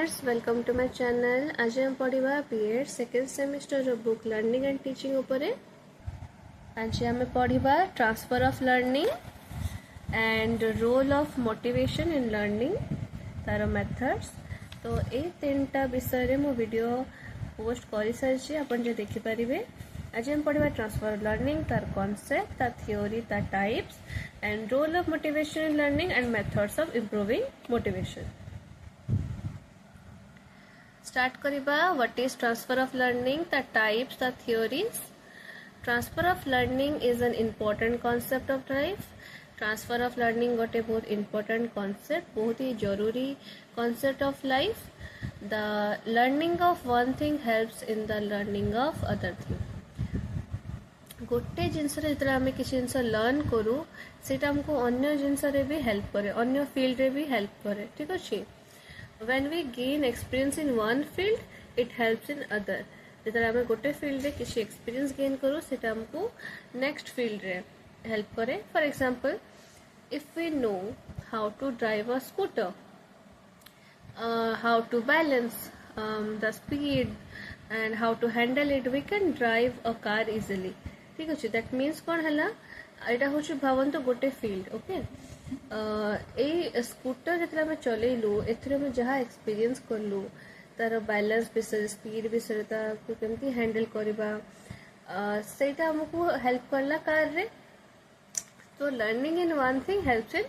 listeners, welcome to my channel. आज हम पढ़िबा बीएड सेकेंड सेमिस्टर रो बुक लर्निंग एंड टीचिंग उपरे. आज हम पढ़िबा transfer of learning and role of motivation in learning तार मेथड्स. तो ए तीनटा विषय रे मो वीडियो पोस्ट करि सारिछि, आपण जे देखि परिबे. आज हम पढ़िबा ट्रांसफर ऑफ लर्निंग तार कॉन्सेप्ट, तार थ्योरी, तार types and role of motivation in learning and methods of improving motivation. Start करिबा. What is transfer of learning, the types, the theories. Transfer of learning is an important concept of life. Transfer of learning गोटे बहुत important concept, बहुत ही जरूरी concept of life. The learning of one thing helps in the learning of other thing. गोटे जिनस जेतरा आमे किसी जिनस learn करू सेटा हमको अन्य जिनस रे भी हेल्प करे, अन्य फील्ड रे भी हेल्प करे. ठीक अछि. When we gain experience in one field, it helps in other. जेतरा हमें गोटे फील्ड रे किसी एक्सपीरियंस गेन करू सेटा हमको नेक्स्ट फील्ड रे हेल्प करे. For example, if we know how to drive a scooter, how to balance the speed and how to handle it, we can drive a car easily. ठीक अछि. that means कोन हला एटा होछ भावंत गोटे field. Okay. ए scooter जेतरा में चलेलु एथरे में जहाँ experience करलु तार balance विषय, स्पीड विषय, ताको केमती हैंडल करबा, सेटा हमको हेल्प करला कार रे. तो learning in one thing helps in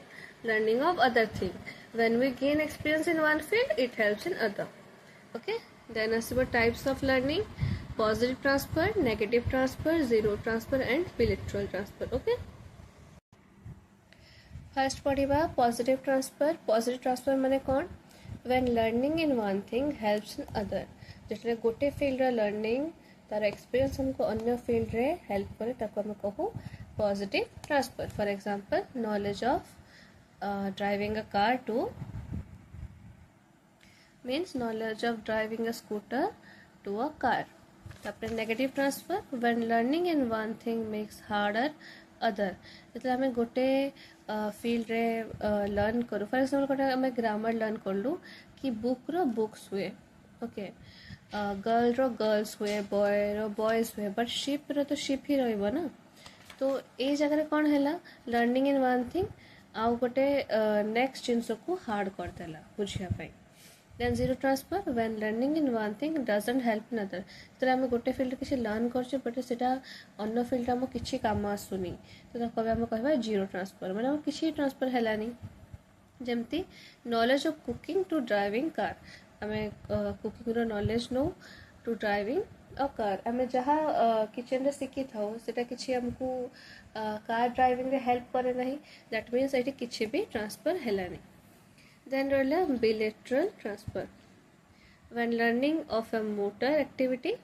learning of other thing. When we gain experience in one field it helps in other. Okay. Then आसीबो types of learning: positive transfer, negative transfer, zero transfer and bilateral transfer. Okay. First पढ़िबा positive transfer. Positive transfer माने कौन? When learning in one thing helps in other. जेतले गोटे field रे learning तार experience हमको अन्य फील्ड रे हेल्प करे ताको हम कहू positive transfer. For example, knowledge of driving a car to means knowledge of driving a scooter to a car. तापर negative transfer. When learning in one thing makes harder other. मतलब हमें गोटे field रे learn करूँ. For example गोटे हमें grammar learn करलु कि बुक रो बुक्स हुए, ओके, गर्ल रो गर्ल्स हुए, बॉय रो बॉयज हुए, बट शिप रो तो शिप ही रहइबो ना. तो ए जगह रे कोन हैला लर्निंग इन वन थिंग आउ गोटे नेक्स्ट जिंस को हार्ड कर देला बुझिया पई. Than zero transfer. When learning in one thing doesn't help in other. तो आम गोटे फील्ड किसी लर्न करछे बट सेटा अन्य फील्ड आम किछि काम आसुनी, तो कबे आम कहबा जीरो ट्रांसफर. माने किछि ट्रांसफर हेलानी. जेमती knowledge of cooking to driving car. आमे कुकिंग रो knowledge no to driving a car. आमे जहा किचन रे सिखि थाओ सेटा किछि हमको कार ड्राइविंग रे हेल्प करे नहीं. दैट मींस एटी किछि भी transfer हेलानी. Then roll bilateral transfer. When learning of a motor activity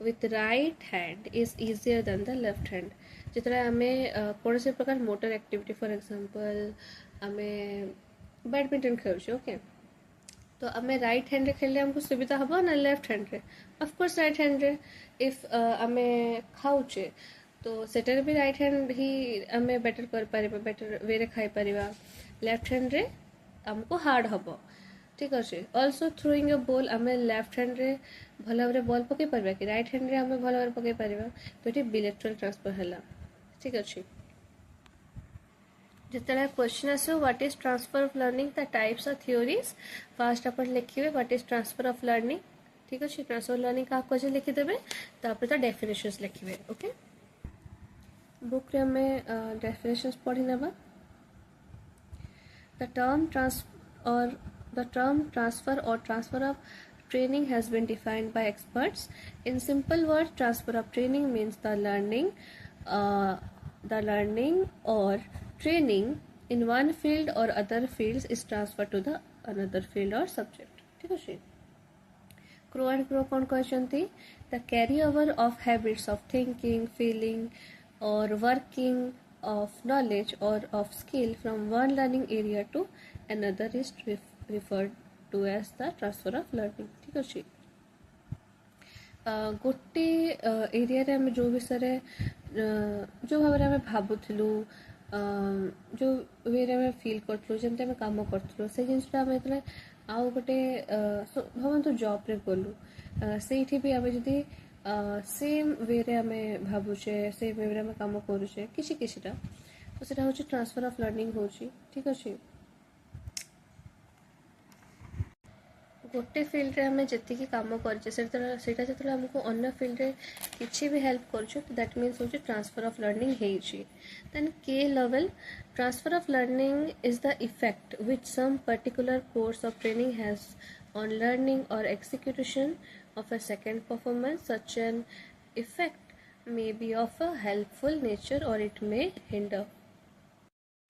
with right hand is easier than the left hand. जितना हमें कौन से प्रकार मोटर एक्टिविटी, फॉर एग्जांपल हमें बैडमिंटन खेलुछे, ओके, तो हमें राइट हैंड रे खेलले हमको सुविधा हबो ना लेफ्ट हैंड रे? ऑफ कोर्स राइट हैंड रे. इफ हमें खाउछे तो सेटर भी राइट हैंड ही हमें बेटर कर पारिबा, बेटर वे रे खाई पारिबा. लेफ्ट हैंड रे हमको हार्ड हबो. ठीक अच्छे. ऑल्सो थ्रोइंग अ बॉल आम लेफ्ट हैंड रे भल भाव बॉल पकई पार कि राइट हैंड रे आम भल भाव पकई पार. तो ये बिलेटरल ट्रांसफर है. ठीक अच्छे. जिते क्वेश्चन आसो what is transfer of learning, the types of theories, fast आप लिखे what is transfer of learning. ठीक अच्छे. ट्रांसफर ऑफ लर्निंग क्या क्वेश्चन लिखिदेवे, तापर ता डेफिनेशंस लिखे. ओके. बुक रे हमें डेफिनेशंस पढ़ी नेबा. The term transfer or transfer of training has been defined by experts. In simple words, transfer of training means the learning or training in one field or other fields is transferred to the another field or subject. ठीक है. Crow and Crow कौन कहते? The carryover of habits of thinking, feeling or working of knowledge or of skill from one learning area to another is referred to as the transfer of learning. ठीक अच्छे. गोटे area रे हम जो विषय जो भाव में भावुलु, जो वे में फिल करूँ, जमी आम करूँ से जिनसा आम आउ गोटे भावतु जॉब रे गलु से भी आम जदि सेम वे रे आम भावुचे सेम वे रे आम काम करुचे किछिटा तो सेटा होची ट्रांसफर ऑफ लर्निंग होची ठीक अछि गोटे फील्ड रे आम जी कम करटा जो आमको अन्य फील्ड रे किसी भी हेल्प कर दैट मीन्स हूँ ट्रांसफर ऑफ लर्निंग देन के level transfer of learning is the effect which some particular course of training has on learning और execution of a second performance such an effect may be of a helpful nature or it may hinder.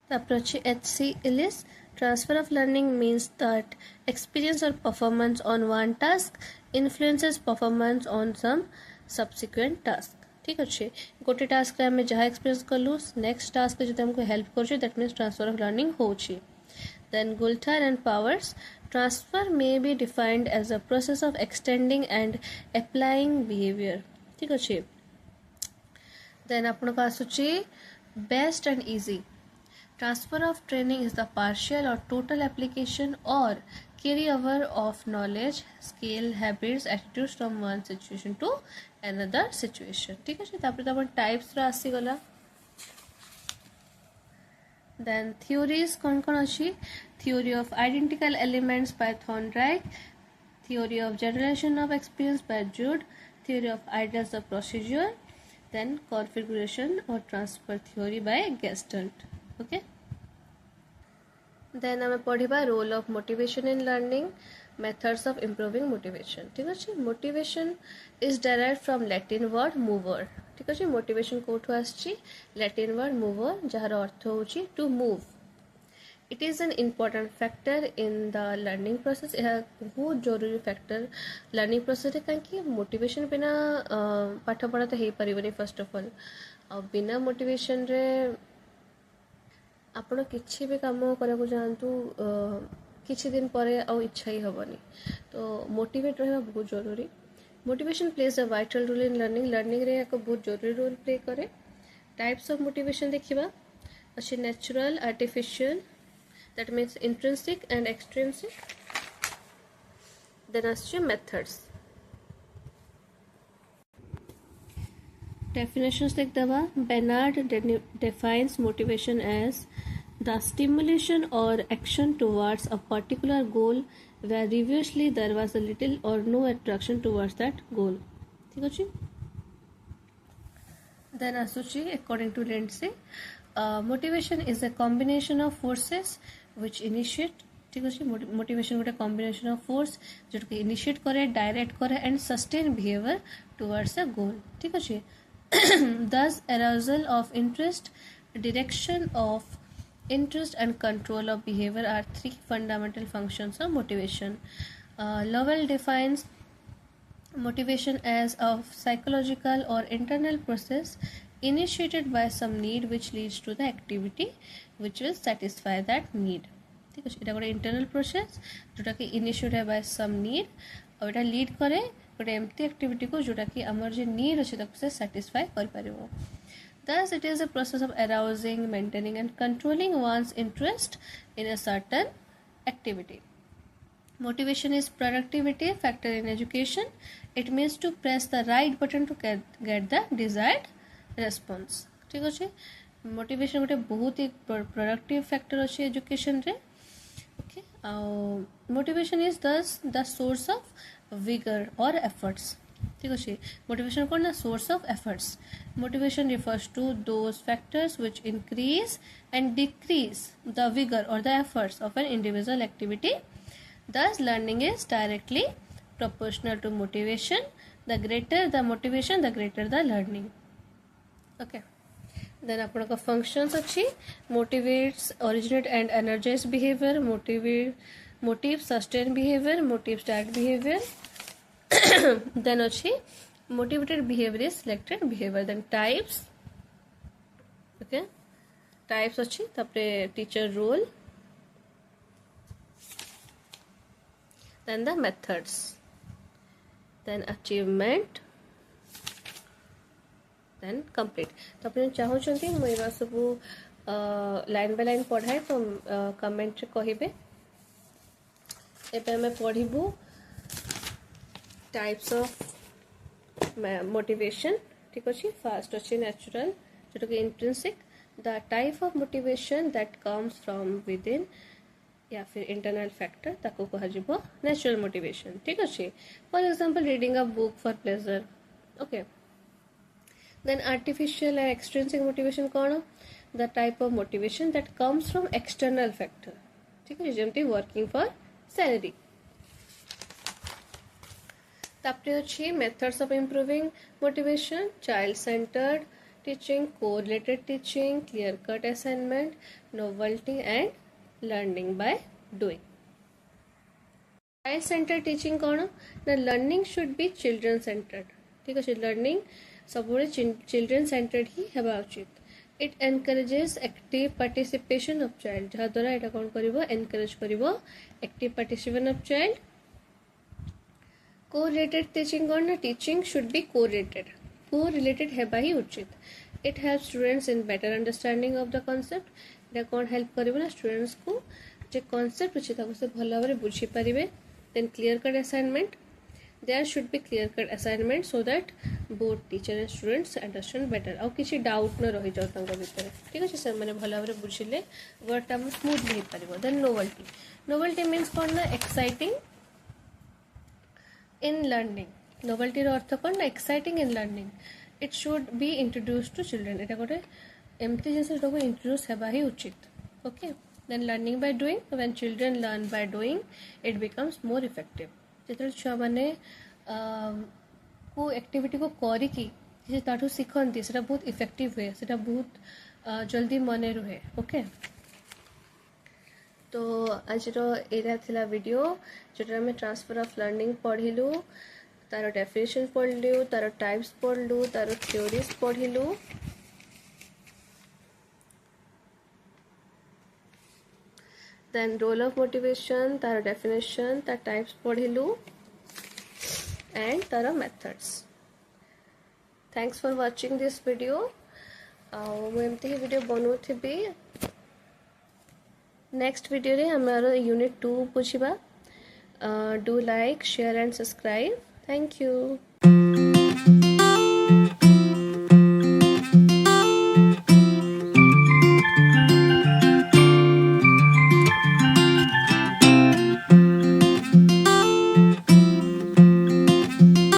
The approach HC Ellis transfer of learning means that experience or performance on one task influences performance on some subsequent task. ठीक अच्छे गोटे task आम जहाँ experience कलु next task जो हमको help कर that means transfer of learning होची देन गुल्टर and powers transfer may be defined as a process of extending and applying behaviour ठीक अच्छे देन आपण को आसुची best and easy Transfer of training is the partial or total application or carryover of knowledge, skill, habits, attitudes from one situation to another situation. ठीक है तापर तो अपन types रो आसी गला then theories कौन कौन अच्छी theory of identical elements by Thorndike, theory of generation of experience by Jude, theory of ideas of procedure, then configuration or transfer theory by Gestalt. Okay. Then आम पढ़ा role of motivation in learning methods of improving motivation ठीक अच्छे motivation is derive from Latin word movere ठीक अच्छे motivation कौटू आसी Latin word movere जार अर्थ होची to move it is an important factor in the learning process यह बहुत जरूरी फैक्टर लर्निंग प्रोसेस कहीं मोटिवेशन बिना पाठ पढ़ा तो हो पारे फर्स्ट ऑफ ऑल आ बिना मोटिवेशन रे आपण किसी भी कम करने जातु किसी दिन पर इच्छा ही हेनी तो मोटिवेट रहा बहुत जरूरी motivation plays a vital role in learning learning रे एक बहुत जरूरी रोल प्ले करे टाइप्स ऑफ मोटिवेशन देखा अच्छे natural artificial that means intrinsic and extrinsic then आसचे मेथड्स Definitions like दवा Bernard defines motivation as the stimulation or action towards a particular goal where previously there was a little or no attraction towards that goal. ठीक अच्छे Then आसुची according to Lindsay motivation is a combination of forces which initiate ठीक अच्छे motivation गोटे combination of force जो initiate करे direct करे and sustain behaviour towards a goal ठीक अच्छे Thus, arousal of interest, direction of interest, and control of behavior are three fundamental functions of motivation. Lovell defines motivation as a psychological or internal process initiated by some need which leads to the activity which will satisfy that need. ठीक है এটা ଗୋଟେ internal process जोटा कि initiated by some need और এটা lead करे गोटे एमती एक्टिविटी को जोटा कि आमर जो नीड अच्छे से साटिस्फाई कर पारिबो thus it is a process of arousing maintaining and controlling one's interest in a certain activity motivation is productivity factor in education it means to press the right button to get the desired response ठीक अच्छे motivation गोटे बहुत ही productive factor अच्छे education रे okay motivation is दस the source of vigor or efforts ठीक है motivation कौन ना source of efforts motivation refers to those factors which increase and decrease the vigor or the efforts of an individual activity thus learning is directly proportional to motivation the greater the motivation the greater the learning okay then आपण का functions अच्छी motivates originate and energize behavior motive sustain behavior motive start behavior then अच्छी motivated behavior is selected behavior then types okay types अच्छी तापरे teacher role then the methods then achievement then complete तो अपने चाहूँगी मुझे सब line by line पढ़ाए तो कमेंट कहिबे एबे हमें पढ़िबू टाइप्स ऑफ मोटिवेशन। ठीक अच्छे, फास्ट अच्छे नेचुरल, जोटा कि intrinsic, the type of motivation that comes from with in या फिर इंटरनल फैक्टर ताको कह नेचुरल मोटिवेशन। ठीक अच्छे, for example reading a book for pleasure. Okay, then artificial and extrinsic motivation कौन? The type of motivation that comes from external factor. ठीक है, जमती वर्किंग फॉर सैलरी। तापरे अच्छी methods of improving motivation, child centred teaching, correlated teaching, clear cut assignment, novelty and learning by doing. Child centred teaching कौन ना? Learning should be children centred. ठीक अच्छे, learning सब चिल्ड्रन सेंटर्ड ही हेबा उचित। It encourages active participation of child, जहाँ द्वारा यहाँ कौन कर एनकरेज कर active participation of child. Correlated teaching कौन ना? टीचिंग शुड बी कोरिलेटेड हेबा ही उचित। It help students in better understanding of the concept. यहाँ कौन हेल्प कर ना? स्टूडेंट्स को जो कॉन्सेप्ट अच्छे से भल भाव में बुझीपारे। Then clear cut assignment, there should be clear cut assignment so that both teacher and students understand better. आउ किसी डाउट न रही जाओ भितर। ठीक अच्छे, से मैंने भल भाव में बुझिले वर्डटा स्मूथली हो पार। देन नोवेल्टी, नोवेल्टी मीन्स कौन ना? Exciting in learning. नोवेल्टी अर्थ कौन ना? Exciting in learning. It should be introduce to children, यहाँ गोटे एमती जिन इंट्रोड्यूस होगा ही उचित। Okay, then learning by doing, when children learn by doing it becomes more effective. जो छुआ मैंने को एक्टिविटी को करिकी ताठू शिखती से बहुत इफेक्टिव हुए, से बहुत जल्दी मन रुहे। ओके, तो आज एरिया थिला वीडियो जोटा आम ट्रांसफर ऑफ लर्निंग पढ़िलु, तार डेफिनेशन पढ़लु, तार टाइप्स पढ़लु, तार थ्योरीज पढ़िलु। देन रोल ऑफ मोटिवेशन, तार डेफिनेशन, तार टाइप्स पढ़िलु एंड तार methods. Thanks for watching this video. एमती ही वीडियो बनाऊथी। नेक्स्ट वीडियो रे हमारा यूनिट 2 बुझा। Do like share and subscribe. Thank you.